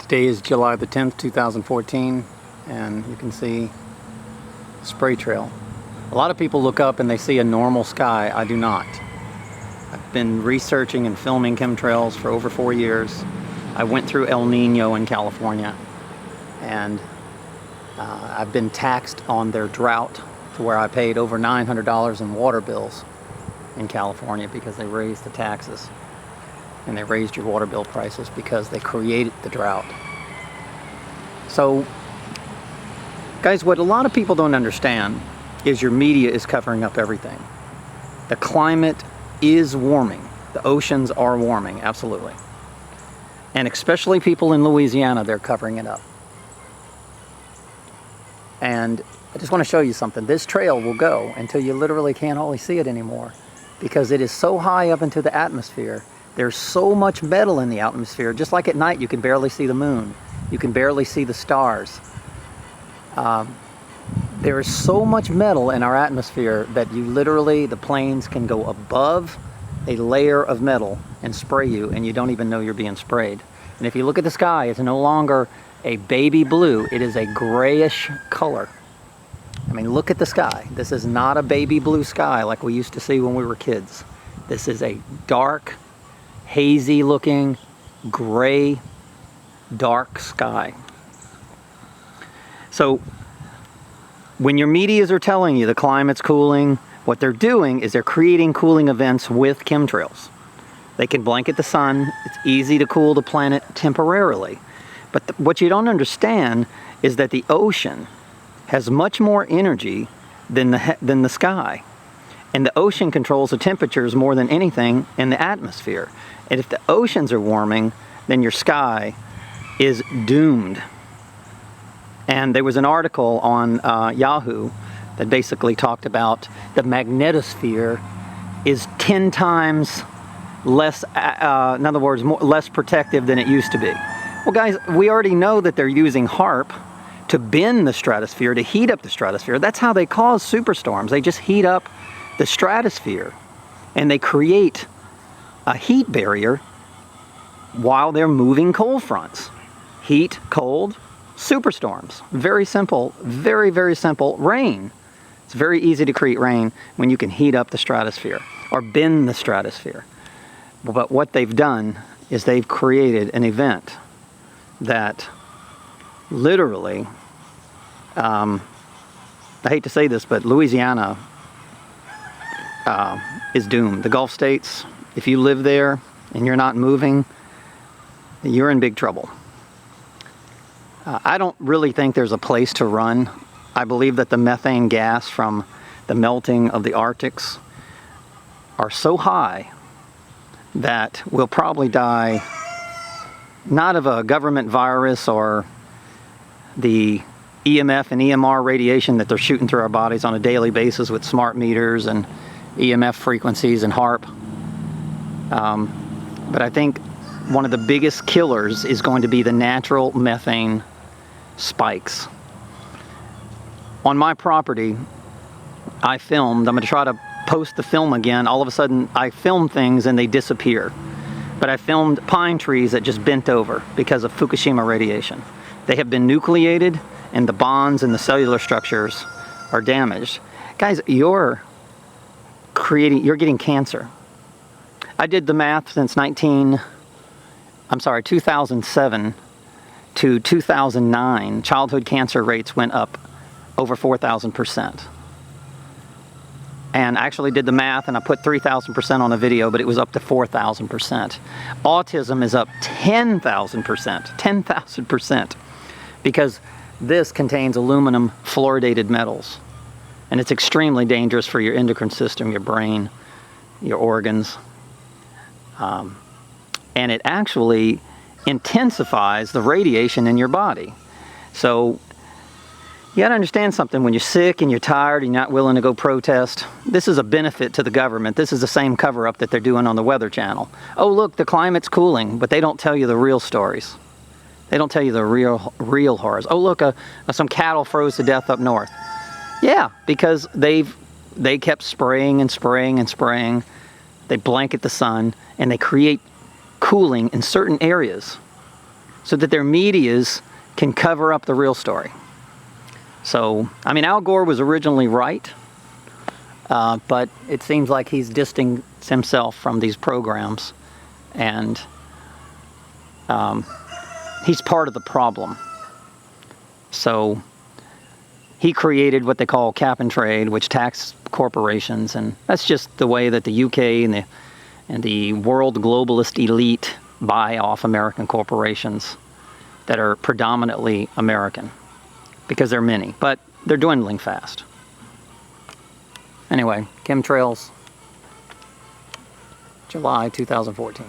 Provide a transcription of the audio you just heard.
Today is July the 10th, 2014, and you can see spray trail. A lot of people look up and they see a normal sky. I do not. I've been researching and filming chemtrails for over 4 years. I went through El Niño in California, and I've been taxed on their drought to where I paid over $900 in water bills in California because they raised the taxes. And they raised your water bill prices because they created the drought. So, guys, what a lot of people don't understand is your media is covering up everything. The climate is warming. The oceans are warming, absolutely. And especially people in Louisiana, they're covering it up. And I just want to show you something. This trail will go until you literally can't hardly see it anymore because it is so high up into the atmosphere. There's so much metal in the atmosphere. Just like at night, you can barely see the moon. You can barely see the stars. There is so much metal in our atmosphere that you literally, the planes can go above a layer of metal and spray you, and you don't even know you're being sprayed. And if you look at the sky, it's no longer a baby blue. It is a grayish color. I mean, look at the sky. This is not a baby blue sky like we used to see when we were kids. This is a dark, hazy looking, gray, dark sky. So when your medias are telling you the climate's cooling, what they're doing is they're creating cooling events with chemtrails. They can blanket the sun. It's easy to cool the planet temporarily. But what you don't understand is that the ocean has much more energy than the sky. And the ocean controls the temperatures more than anything in the atmosphere. And if the oceans are warming, then your sky is doomed. And there was an article on Yahoo that basically talked about the magnetosphere is 10 times less, in other words, less protective than it used to be. Well, guys, we already know that they're using HAARP to bend the stratosphere, to heat up the stratosphere. That's how they cause superstorms. They just heat up the stratosphere, and they create a heat barrier while they're moving cold fronts. Heat, cold, superstorms. Very simple, very, very simple. Rain. It's very easy to create rain when you can heat up the stratosphere or bend the stratosphere. But what they've done is they've created an event that literally, I hate to say this, but Louisiana is doomed. The Gulf states, if you live there and you're not moving, you're in big trouble. I don't really think there's a place to run. I believe that the methane gas from the melting of the Arctics are so high that we'll probably die not of a government virus or the EMF and EMR radiation that they're shooting through our bodies on a daily basis with smart meters and EMF frequencies and HAARP. But I think one of the biggest killers is going to be the natural methane spikes. On my property, I filmed, I'm going to try to post the film again. All of a sudden, I film things and they disappear. But I filmed pine trees that just bent over because of Fukushima radiation. They have been nucleated, and the bonds and the cellular structures are damaged. Guys, you're getting cancer. I did the math since 2007 to 2009. Childhood cancer rates went up over 4,000%. And I actually did the math, and I put 3,000% on the video, but it was up to 4,000%. Autism is up 10,000%, 10,000%, because this contains aluminum fluoridated metals. And it's extremely dangerous for your endocrine system, your brain, your organs. And it actually intensifies the radiation in your body. So you got to understand something. When you're sick and you're tired and you're not willing to go protest, this is a benefit to the government. This is the same cover-up that they're doing on the Weather Channel. Oh, look, the climate's cooling, but they don't tell you the real stories. They don't tell you the real horrors. Oh, look, some cattle froze to death up north. Yeah, because they kept spraying and spraying and spraying. They blanket the sun, and they create cooling in certain areas. so that their medias can cover up the real story. So, I mean, Al Gore was originally right, but it seems like he's distanced himself from these programs, and he's part of the problem. So he created what they call cap and trade, which tax corporations, and that's just the way that the UK and the world globalist elite buy off American corporations that are predominantly American, because there are many, but they're dwindling fast. Anyway, chemtrails, July 2014.